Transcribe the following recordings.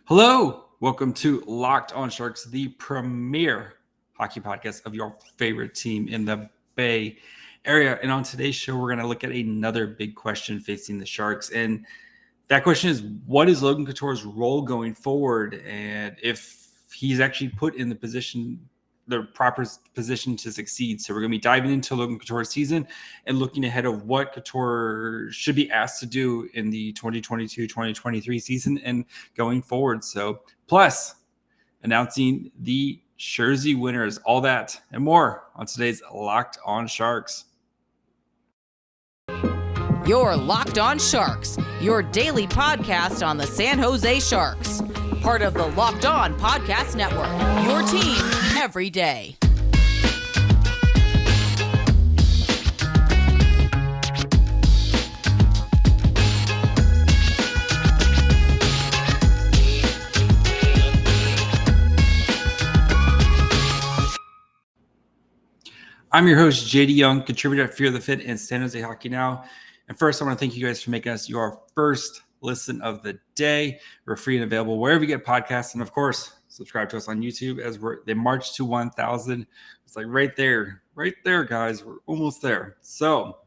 Hello, welcome to Locked On Sharks, the premier hockey podcast of your favorite team in the Bay Area. And on today's show, we're going to look at another big question facing the Sharks. And that question is, what is Logan Couture's role going forward? And if he's actually put in the proper position to succeed. So we're going to be diving into Logan Couture's season and looking ahead of what Couture should be asked to do in the 2022-2023 season and going forward. So plus announcing the Shireseys winners, all that and more on today's Locked On Sharks. You're Locked On Sharks, your daily podcast on the San Jose Sharks. Part of the Locked On Podcast Network, your team every day. I'm your host, JD Young, contributor at Fear the Fit and San Jose Hockey Now. And first, I want to thank you guys for making us your first listen of the day. We're free and available wherever you get podcasts. And of course, subscribe to us on YouTube as they march to 1,000. It's like right there, guys. We're almost there. So,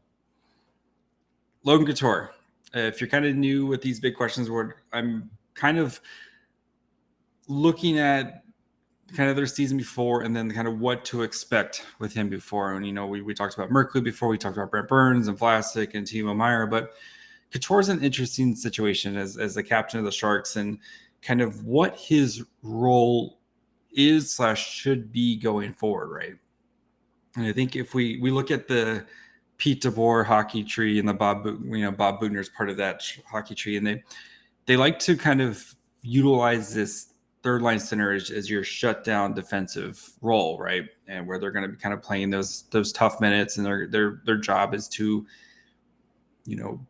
Logan Couture, if you're kind of new with these big questions, I'm kind of looking at kind of their season before and then kind of what to expect with him before. And, we talked about Merkley before. We talked about Brent Burns and Vlasic and Timo Meier. But Couture's an interesting situation as the captain of the Sharks and kind of what his role is / should be going forward, right? And I think if we look at the Pete DeBoer hockey tree and the Bob Boughner's part of that hockey tree, and they like to kind of utilize this third line center as your shutdown defensive role, right? And where they're going to be kind of playing those tough minutes, and their job is to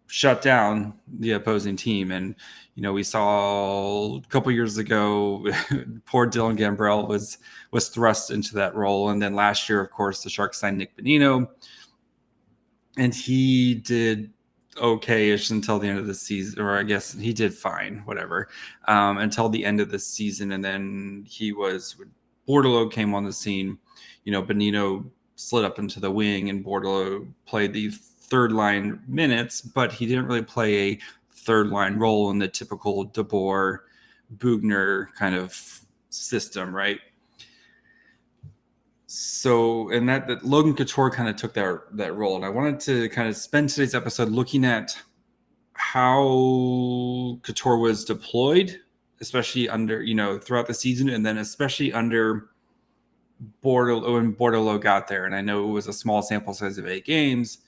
shut down the opposing team. And we saw a couple years ago, poor Dylan Gambrell was thrust into that role, and then last year, of course, the Sharks signed Nick Bonino, and he did okay-ish until the end of the season, or I guess he did fine, whatever, until the end of the season. And then when Bordeleau came on the scene, Bonino slid up into the wing and Bordeleau played the third line minutes, but he didn't really play a third line role in the typical DeBoer Boughner kind of system, right? So, and that Logan Couture kind of took that role. And I wanted to kind of spend today's episode looking at how Couture was deployed, especially under, throughout the season, and then especially under Bordeleau when Bordeleau got there. And I know it was a small sample size of 8 games,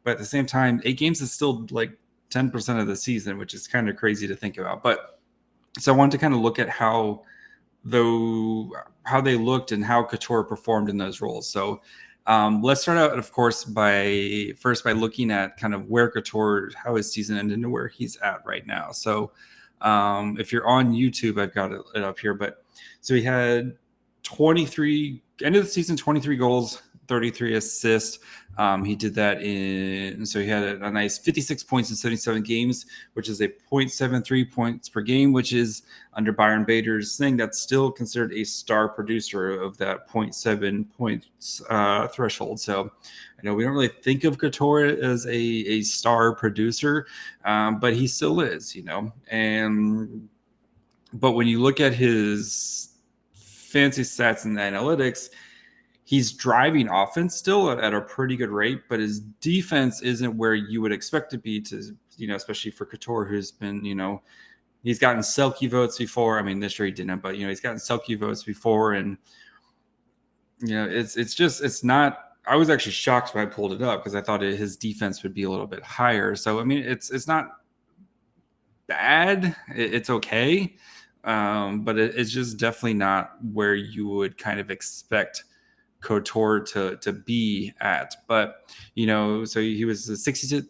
but at the same time, 8 games is still like 10% of the season, which is kind of crazy to think about. But so I wanted to kind of look at how they looked and how Couture performed in those roles. So let's start out, of course, by looking at kind of where Couture, how his season ended and where he's at right now. So if you're on YouTube, I've got it up here. But so he had end of the season, 23 goals, 33 assists. He did that so he had a nice 56 points in 77 games, which is a 0.73 points per game, which is under Byron Bader's thing. That's still considered a star producer of that 0.7 points threshold. So I know we don't really think of Couture as a star producer, but he still is, but when you look at his fancy stats and analytics, he's driving offense still at a pretty good rate, but his defense isn't where you would expect to be especially for Couture, who's been, he's gotten Selke votes before. I mean, this year he didn't, but, he's gotten Selke votes before. And, it's not, I was actually shocked when I pulled it up because I thought his defense would be a little bit higher. So, I mean, it's not bad. It's okay. But it's just definitely not where you would kind of expect Couture to be at. But so he was the 62nd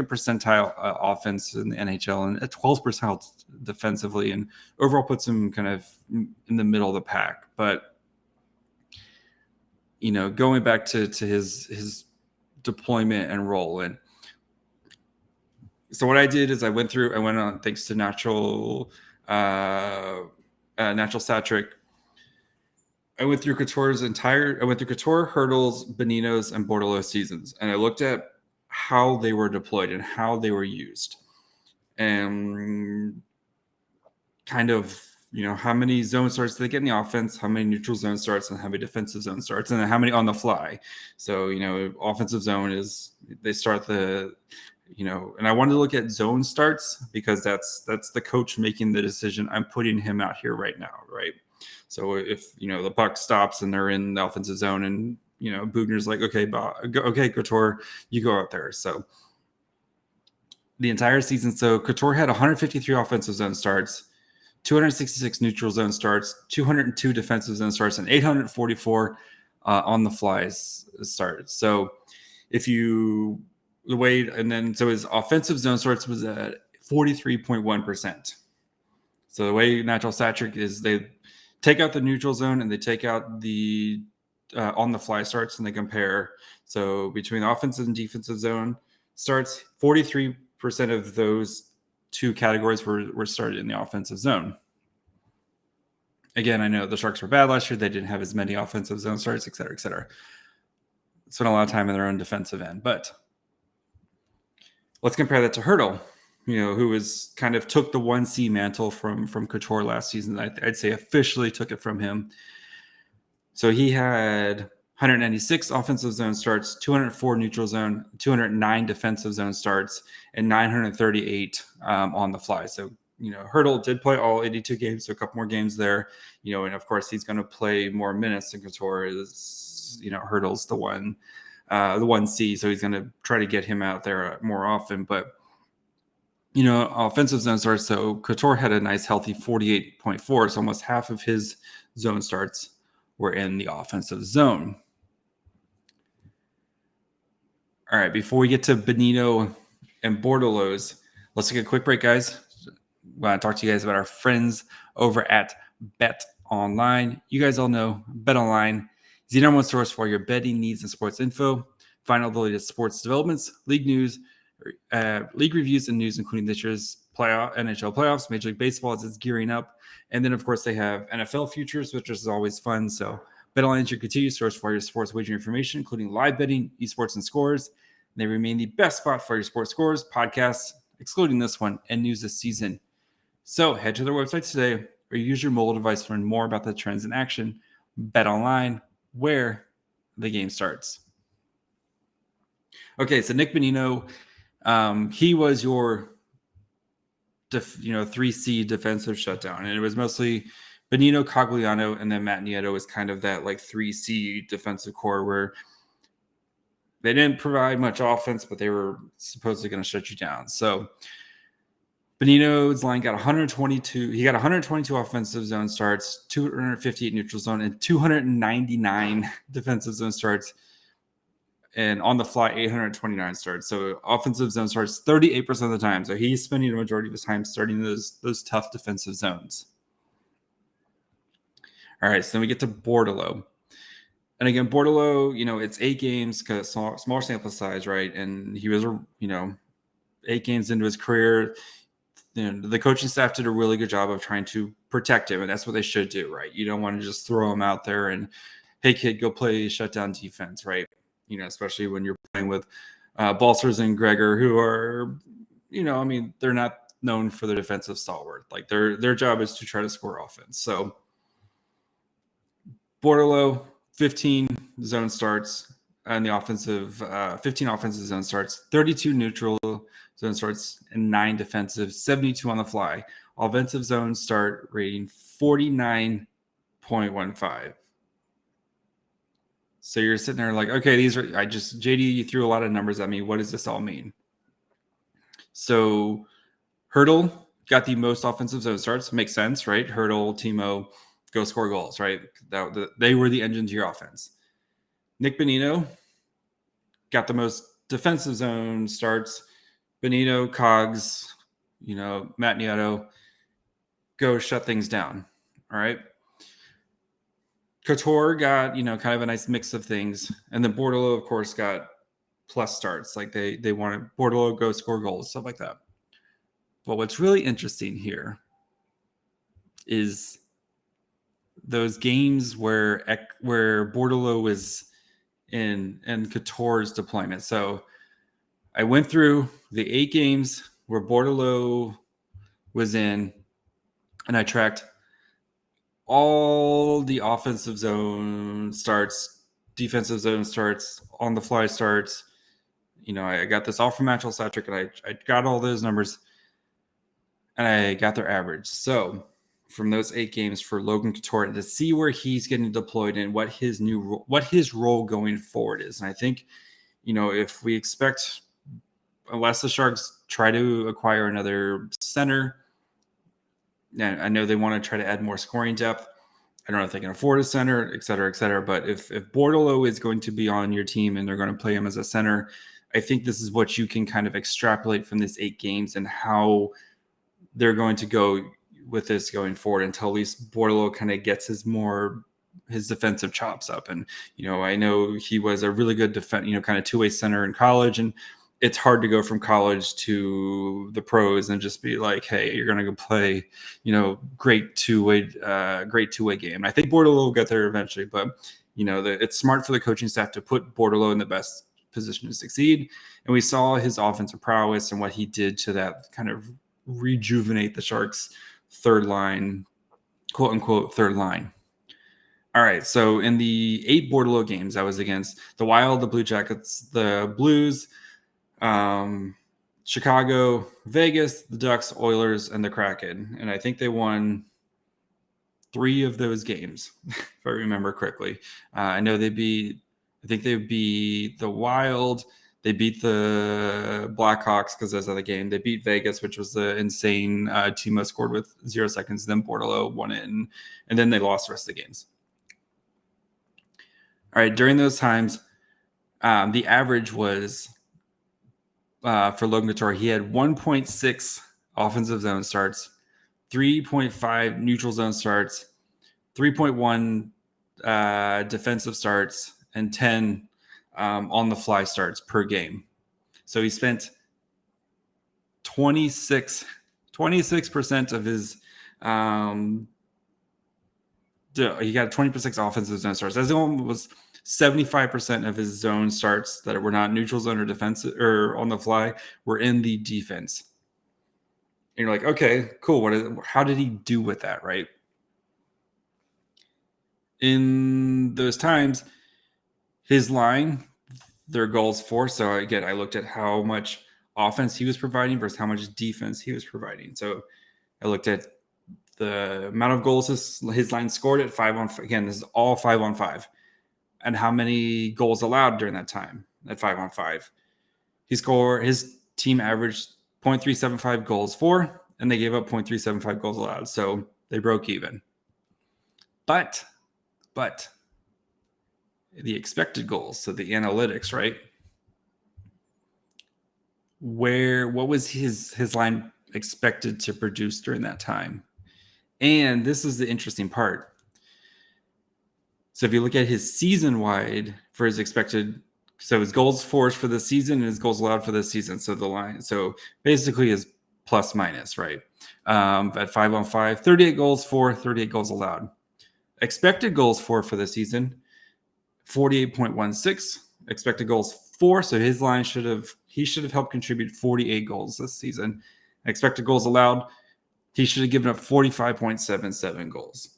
percentile offense in the NHL and a 12th percentile defensively, and overall puts him kind of in the middle of the pack. But going back to his deployment and role, and so what I did is I went on, thanks to natural natural stat trick. I went through Couture, Hertl's, Bonino's, and Bordeleau seasons, and I looked at how they were deployed and how they were used, and kind of, how many zone starts do they get in the offense, how many neutral zone starts, and how many defensive zone starts, and then how many on the fly. So, offensive zone is they start the, and I wanted to look at zone starts because that's the coach making the decision. I'm putting him out here right now, right? So if, the puck stops and they're in the offensive zone and, Bugner's like, okay, Couture, you go out there. So the entire season, so Couture had 153 offensive zone starts, 266 neutral zone starts, 202 defensive zone starts, and 844 on the flies starts. So so his offensive zone starts was at 43.1%. So the way natural stat trick is they take out the neutral zone and they take out the on the fly starts and they compare. So between the offensive and defensive zone starts, 43% of those two categories were started in the offensive zone. Again, I know the Sharks were bad last year. They didn't have as many offensive zone starts, et cetera, et cetera. Spent a lot of time in their own defensive end. But let's compare that to Hertl, who was kind of took the 1C mantle from Couture last season. I'd say officially took it from him. So he had 196 offensive zone starts, 204 neutral zone, 209 defensive zone starts, and 938 on the fly. So, Hertl did play all 82 games, so a couple more games there, and of course he's going to play more minutes than Couture is, Hertl's the 1C, so he's going to try to get him out there more often. But, offensive zone starts, so Couture had a nice healthy 48.4, so almost half of his zone starts were in the offensive zone. All right, before we get to Bonino and Bordeleau's, let's take a quick break, guys. I want to talk to you guys about our friends over at BetOnline. You guys all know BetOnline is the number one source for your betting needs and sports info. Find all the latest sports developments, league news, league reviews, and news, including this year's NHL playoffs, Major League Baseball as it's gearing up. And then, of course, they have NFL futures, which is always fun. So BetOnline is your continued source for your sports wagering information, including live betting, esports, and scores. And they remain the best spot for your sports scores, podcasts, excluding this one, and news this season. So head to their website today or use your mobile device to learn more about the trends in action. BetOnline, where the game starts. Okay, so Nick Bonino, he was your 3C defensive shutdown, and it was mostly Bonino, Cogliano, and then Matt Nieto was kind of that like 3C defensive core where they didn't provide much offense, but they were supposedly going to shut you down. So Bonino's line got 122. He got 122 offensive zone starts, 258 neutral zone, and 299 defensive zone starts. And on the fly, 829 starts. So offensive zone starts 38% of the time. So he's spending the majority of his time starting those tough defensive zones. All right, so then we get to Bordeleau. And again, Bordeleau, it's 8 games because small sample size, right? And he was, 8 games into his career. The coaching staff did a really good job of trying to protect him, and that's what they should do, right? You don't want to just throw him out there and, hey, kid, go play shutdown defense, right? Especially when you're playing with Balcers and Gregor, who are, they're not known for their defensive stalwart. Like their job is to try to score offense. So Bordeleau, 15 zone starts and the offensive, 15 offensive zone starts, 32 neutral zone starts, and 9 defensive, 72 on the fly. Offensive zone start rating 49.15. So you're sitting there like, okay, JD, you threw a lot of numbers at me. What does this all mean? So Hertl got the most offensive zone starts. Makes sense, right? Hertl, Timo, go score goals, right? They were the engine to your offense. Nick Bonino got the most defensive zone starts. Bonino, Cogs, Matt Nieto, go shut things down. All right. Couture got, kind of a nice mix of things. And then Bordeleau, of course, got plus starts. Like they wanted Bordeleau go score goals, stuff like that. But what's really interesting here is those games where Bordeleau was in Couture's deployment. So I went through the 8 games where Bordeleau was in, and I tracked all the offensive zone starts, defensive zone starts, on the fly starts. I got this all from Matchel Satrick, and I got all those numbers, and I got their average. So from those 8 games for Logan Couture, to see where he's getting deployed and what his role going forward is. And I think, if we expect, unless the Sharks try to acquire another center, and I know they want to try to add more scoring depth. I don't know if they can afford a center, et cetera, et cetera. But if Bordeleau is going to be on your team and they're going to play him as a center, I think this is what you can kind of extrapolate from this 8 games and how they're going to go with this going forward until at least Bordeleau kind of gets his defensive chops up. And, I know he was a really good kind of two-way center in college, and it's hard to go from college to the pros and just be like, hey, you're going to go play, great two-way game. And I think Bordeleau will get there eventually, but, it's smart for the coaching staff to put Bordeleau in the best position to succeed. And we saw his offensive prowess and what he did to that kind of rejuvenate the Sharks' third line, quote unquote, third line. All right. So in the 8 Bordeleau games, I was against the Wild, the Blue Jackets, the Blues, Chicago, Vegas, the Ducks, Oilers, and the Kraken. And I think they won 3 of those games, if I remember correctly. I know they beat the Wild. They beat the Blackhawks because that's the game. They beat Vegas, which was the insane Tomas scored with 0 seconds. Then Bordeleau won it, and then they lost the rest of the games. All right. During those times, the average was for Logan Couture, he had 1.6 offensive zone starts, 3.5 neutral zone starts, 3.1 defensive starts, and 10 on the fly starts per game. So he spent 26% of his he got 26 offensive zone starts. As was 75% of his zone starts that were not neutral zone or defensive or on the fly were in the defense. And you're like, okay, cool. How did he do with that, right? In those times, his line, their goals for. So again, I looked at how much offense he was providing versus how much defense he was providing. So I looked at the amount of goals his line scored at 5-on-5. Again, this is all 5-on-5. And how many goals allowed during that time at 5-on-5. His team averaged 0.375 goals for, and they gave up 0.375 goals allowed. So they broke even. But the expected goals, so the analytics, right? What was his line expected to produce during that time? And this is the interesting part. So if you look at his season-wide for his expected, so his goals forced for the season and his goals allowed for the season. So the line, so basically his plus minus, right? At 5-on-5, 38 goals for, 38 goals allowed. Expected goals for the season, 48.16. Expected goals for, so his line should have helped contribute 48 goals this season. Expected goals allowed, he should have given up 45.77 goals.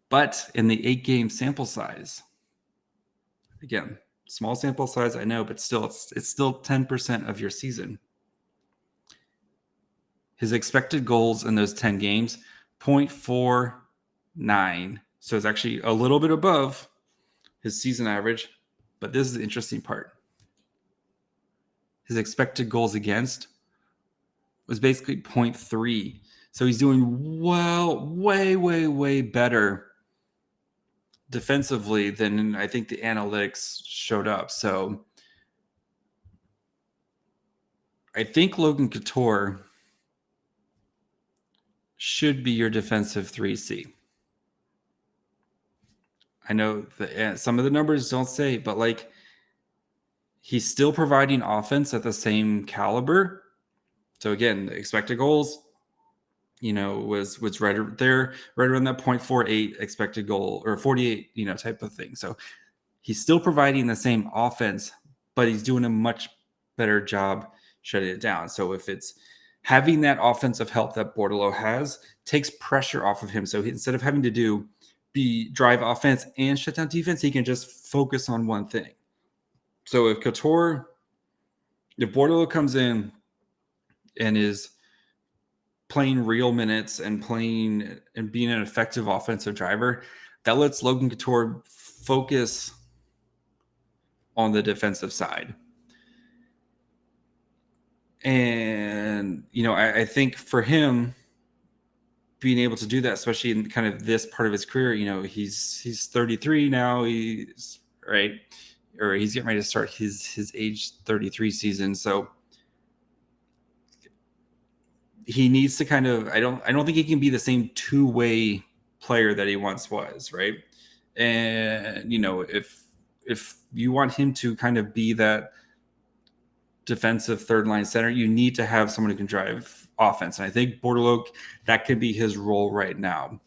But in the 8-game sample size, again, small sample size, I know, but still, it's still 10% of your season. His expected goals in those 10 games, 0.49. So it's actually a little bit above his season average. But this is the interesting part. His expected goals against was basically 0.3. So he's doing way better defensively than I think the analytics showed up. So I think Logan Couture should be your defensive 3C. I know that some of the numbers don't say, but like he's still providing offense at the same caliber. So again, the expected goals, was right there, right around that 0.48 expected goal or 48, type of thing. So he's still providing the same offense, but he's doing a much better job shutting it down. So if it's having that offensive help that Bordeleau has, takes pressure off of him. So instead of having to drive offense and shut down defense, he can just focus on one thing. So if Bordeleau comes in and is playing real minutes and playing and being an effective offensive driver, that lets Logan Couture focus on the defensive side. And, I think for him being able to do that, especially in kind of this part of his career, he's 33 now, he's right, or he's getting ready to start his age 33 season. So he needs to kind of, I don't think he can be the same two-way player that he once was, right? And, if you want him to kind of be that defensive third line center, you need to have someone who can drive offense. And I think Bordeleau, that could be his role right now.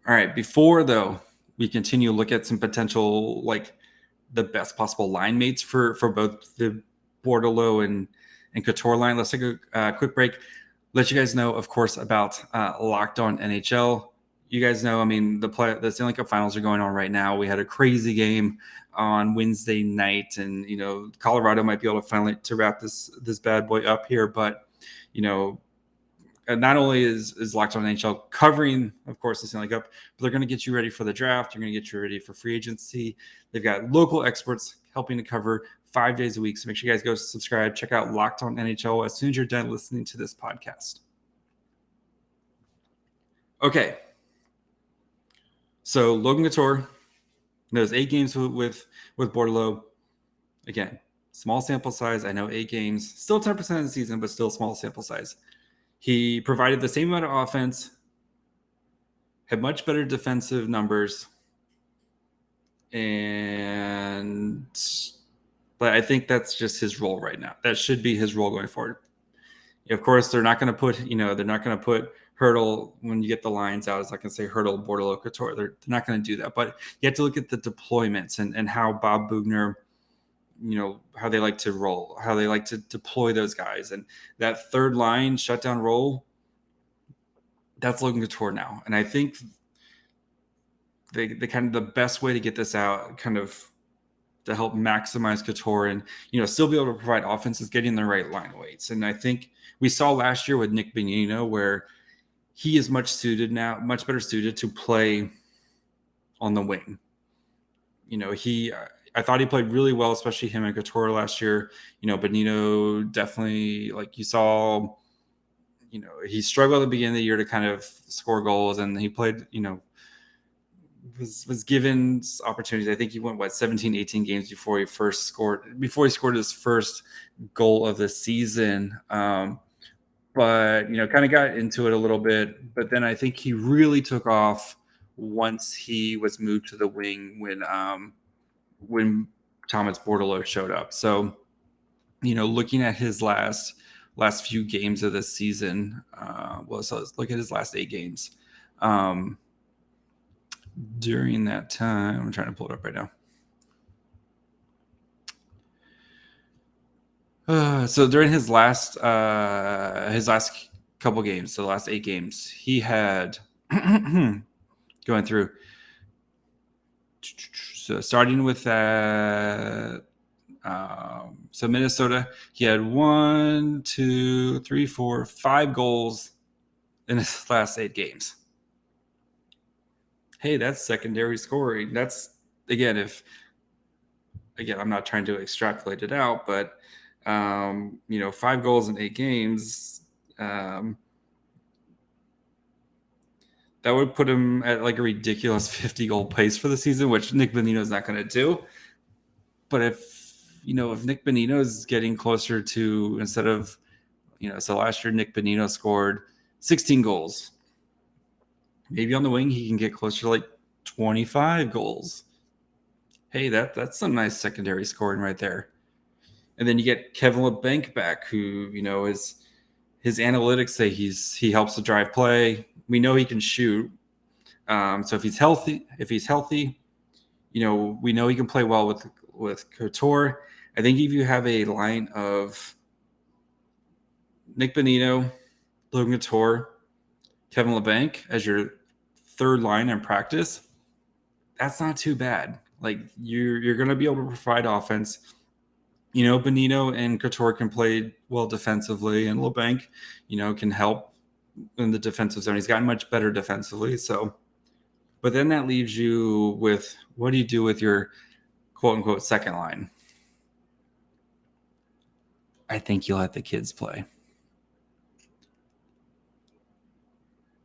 All right. Before, though, we continue to look at some potential, like the best possible line mates for both the Bordeleau and Couture line, let's take a quick break. Let you guys know, of course, about Locked On NHL. You guys know, the Stanley Cup Finals are going on right now. We had a crazy game on Wednesday night, and Colorado might be able to finally to wrap this bad boy up here. But not only is Locked On NHL covering, of course, the Stanley Cup, but they're going to get you ready for the draft. They're going to get you ready for free agency. They've got local experts helping to cover 5 days a week. So make sure you guys go subscribe. Check out Locked On NHL as soon as you're done listening to this podcast. Okay. So Logan Couture knows 8 games with Bordeleau. Again, small sample size. I know 8 games, still 10% of the season, but still small sample size. He provided the same amount of offense, had much better defensive numbers, but I think that's just his role right now. That should be his role going forward. Of course, they're not going to put Hertl when you get the lines out. It's not going to say Hertl, Bordeleau, Couture. They're not going to do that. But you have to look at the deployments and how Bob Boughner, how they like to roll, how they like to deploy those guys. And that third line shutdown role, that's Logan Couture now. And I think the kind of the best way to get this out, kind of to help maximize Couture and, still be able to provide offense is getting the right line weights. And I think we saw last year with Nick Bonino where he is much better suited to play on the wing. I thought he played really well, especially him and Couture last year. Bonino definitely, like you saw, he struggled at the beginning of the year to kind of score goals, and he played, was given opportunities. I think he went 17, 18 games before he scored his first goal of the season. But kind of got into it a little bit. But then I think he really took off once he was moved to the wing when Thomas Bordeleau showed up. So, looking at his last few games of this season, so let's look at his last 8 games. During that time, I'm trying to pull it up right now. So during his last couple games, so the last 8 games, he had going through. So starting with that, so Minnesota, he had 1, 2, 3, 4, 5 goals in his last 8 games. Hey, that's secondary scoring. That's I'm not trying to extrapolate it out, but 5 goals in 8 games, that would put him at like a ridiculous 50-goal pace for the season, which Nick Bonino is not going to do. But if Nick Bonino is getting closer to, instead of, so last year Nick Bonino scored 16 goals. Maybe on the wing he can get closer to like 25 goals. Hey, that's some nice secondary scoring right there. And then you get Kevin LeBanc back, who, is his analytics say he helps to drive play. We know he can shoot. So if he's healthy, we know he can play well with Couture. I think if you have a line of Nick Bonino, Logan Couture, Kevin LeBanc as your third line in practice, that's not too bad. Like you're going to be able to provide offense. Bonino and Couture can play well defensively, and LeBanc, can help in the defensive zone. He's gotten much better defensively. So, but then that leaves you with, what do you do with your quote unquote second line? I think you'll let the kids play.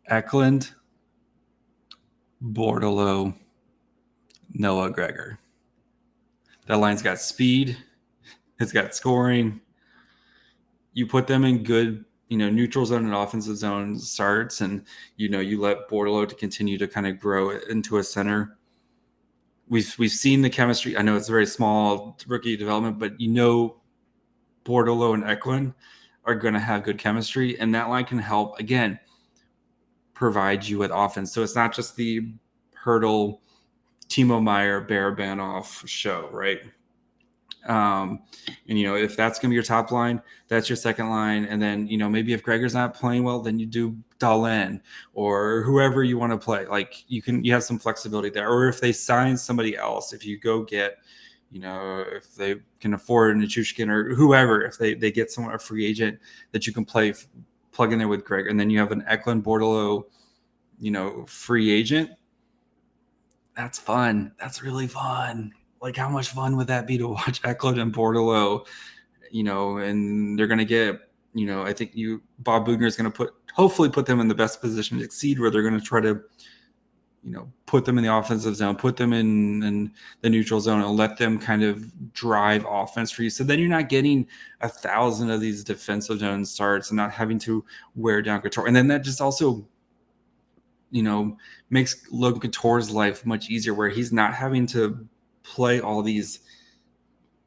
Eklund, Bordeleau, Noah Gregor. That line's got speed. It's got scoring. You put them in good, neutral zone and offensive zone starts, and, you let Bordeleau to continue to kind of grow into a center. We've seen the chemistry. I know it's a very small rookie development, but Bordeleau and Eklund are going to have good chemistry, and that line can help, again, provide you with offense. So it's not just the Hertl, Timo Meier, Barabanov show, right? And if that's going to be your top line, that's your second line. And then, maybe if Gregor's not playing well, then you do Dahlin or whoever you want to play. Like you have some flexibility there. Or if they sign somebody else, if you go get, if they can afford Nichushkin or whoever, if they get someone, a free agent that you can plug in there with Gregor, and then you have an Eklund, Bordeleau, free agent. That's fun. That's really fun. Like, how much fun would that be to watch Eklund and Bordeleau, and they're going to get, I think Bob Bugner is going to hopefully put them in the best position to succeed, where they're going to try to, put them in the offensive zone, put them in the neutral zone, and let them kind of drive offense for you. So then you're not getting 1,000 of these defensive zone starts and not having to wear down Couture. And then that just also, makes Logan Couture's life much easier, where he's not having to play all these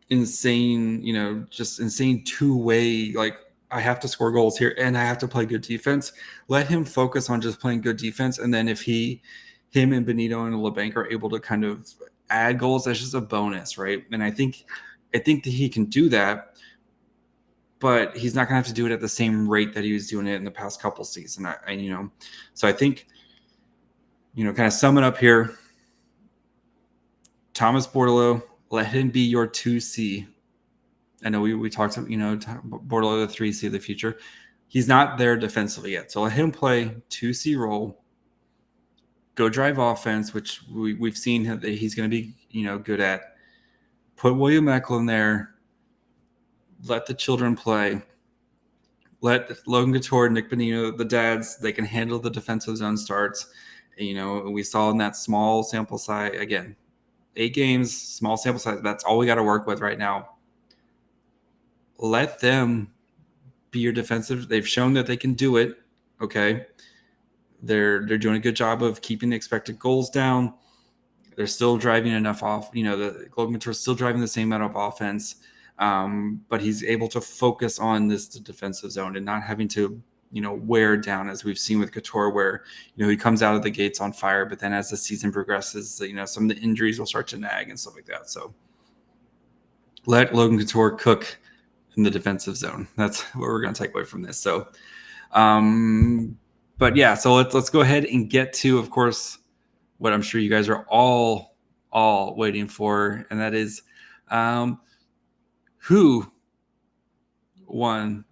insane, just insane two-way, like, I have to score goals here and I have to play good defense. Let him focus on just playing good defense. And then if him and Bonino and LeBanc are able to kind of add goals, that's just a bonus, right? And I think that he can do that, but he's not going to have to do it at the same rate that he was doing it in the past couple seasons. So I think, kind of sum it up here, Thomas Bordeleau, let him be your 2C. I know we talked about, Bordeleau, the 3C of the future. He's not there defensively yet. So let him play 2C role, go drive offense, which we've seen that he's going to be, good at. Put William Eklund there. Let the children play. Let Logan Couture, Nick Bonino, the dads, they can handle the defensive zone starts. We saw in that small sample size, again, 8 games, small sample size. That's all we got to work with right now. Let them be your defensive. They've shown that they can do it. Okay. They're doing a good job of keeping the expected goals down. They're still driving enough off. The Logan Couture is still driving the same amount of offense. But he's able to focus on the defensive zone and not having to, wear down, as we've seen with Couture, where, he comes out of the gates on fire, but then as the season progresses, some of the injuries will start to nag and stuff like that. So let Logan Couture cook in the defensive zone. That's what we're going to take away from this. So, but yeah, so let's go ahead and get to, of course, what I'm sure you guys are all waiting for, and that is who won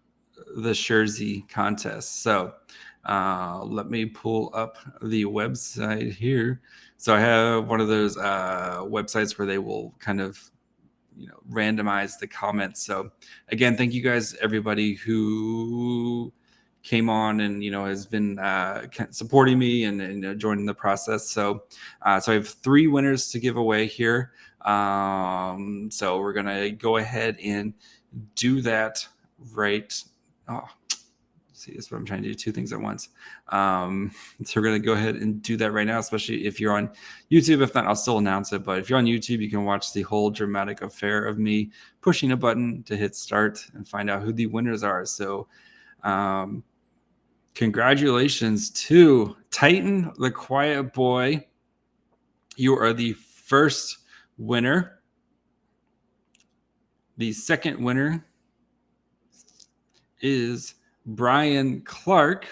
the Shireseys contest. So let me pull up the website here. So I have one of those websites where they will kind of randomize the comments. So again, thank you guys, everybody who came on and has been supporting me and joining the process. So I have 3 winners to give away here. So we're gonna go ahead and do that right. Oh, see, that's what I'm trying to do, 2 things at once. So we're gonna go ahead and do that right now, especially if you're on YouTube. If not, I'll still announce it. But if you're on YouTube, you can watch the whole dramatic affair of me pushing a button to hit start and find out who the winners are. So Congratulations to Titan the Quiet Boy. You are the first winner. The second winner is Brian Clark.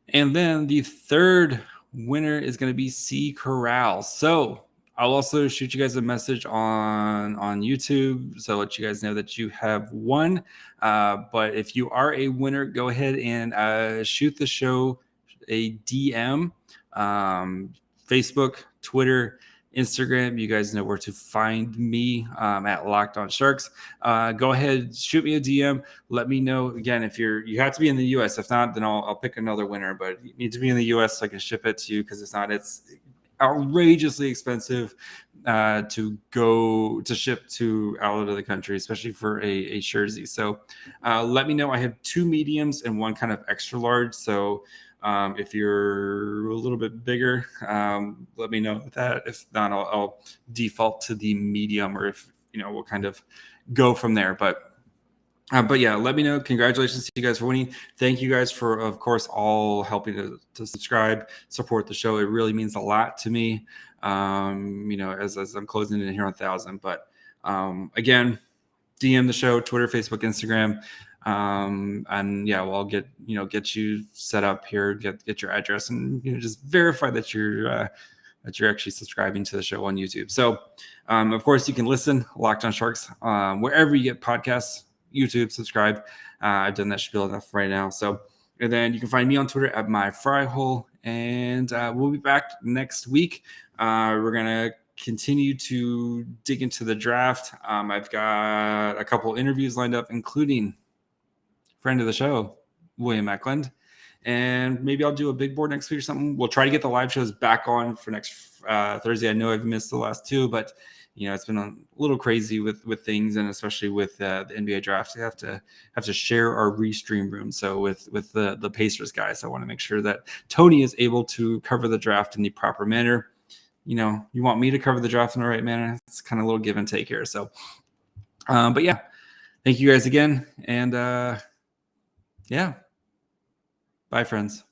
And then the third winner is going to be C. Corral. So I'll also shoot you guys a message on YouTube, so let you guys know that you have won. But if you are a winner, go ahead and shoot the show a DM, Facebook, Twitter, Instagram. You guys know where to find me at Locked On Sharks. Go ahead, shoot me a DM. Let me know. Again, if you have to be in the U.S. If not, then I'll pick another winner. But you need to be in the U.S. so I can ship it to you, because it's outrageously expensive to go to ship to out of the country, especially for a jersey. So let me know. I have 2 mediums and 1 kind of extra large. So if you're a little bit bigger, let me know that. If not, I'll default to the medium, or if we'll kind of go from there. But yeah, let me know. Congratulations to you guys for winning. Thank you guys for, of course, all helping to subscribe, support the show. It really means a lot to me. As I'm closing in here on 1,000. But again, DM the show, Twitter, Facebook, Instagram. And yeah, well, I'll get you set up here, get your address, and just verify that you're actually subscribing to the show on YouTube. So, of course, you can listen Locked On Sharks wherever you get podcasts. YouTube, subscribe. I've done that spiel enough right now. So, and then you can find me on Twitter at myfryhole, and we'll be back next week. We're gonna continue to dig into the draft. I've got a couple interviews lined up, including friend of the show, William Eklund, and maybe I'll do a big board next week or something. We'll try to get the live shows back on for next Thursday. I know I've missed the last 2, but it's been a little crazy with things, and especially with the NBA drafts, we have to share our restream room. So with the Pacers guys, I want to make sure that Tony is able to cover the draft in the proper manner. You want me to cover the draft in the right manner. It's kind of a little give and take here. So, but yeah, thank you guys again, and yeah, bye, friends.